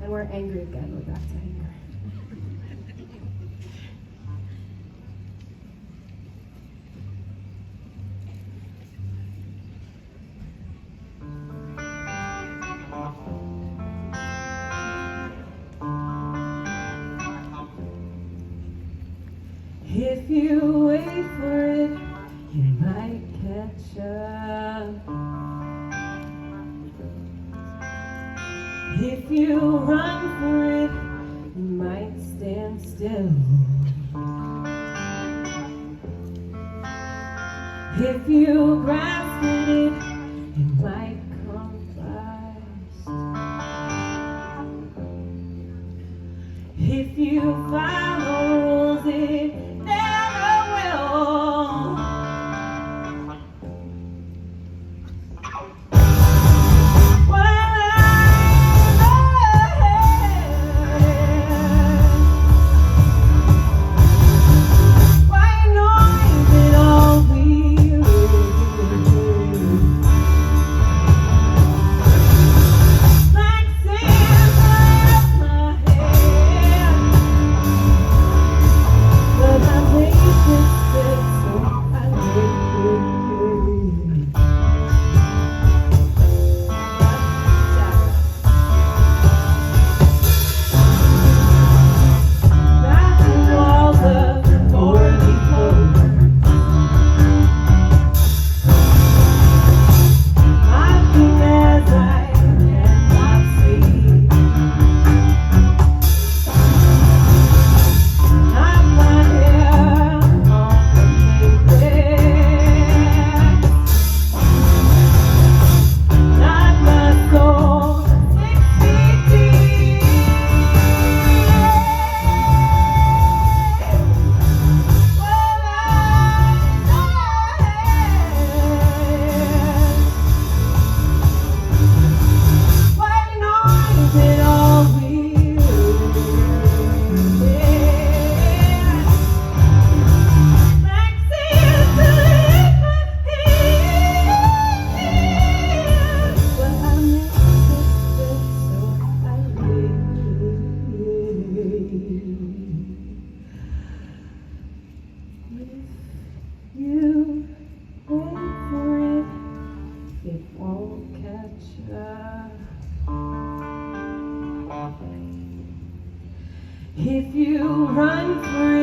And we're angry again. We're back to anger. If you wait for it, you might catch up. If you run for it, you might stand still. If you grasp at it, you might come fast. If you follow rules, it never will. You wait for it, it won't catch up. If you run for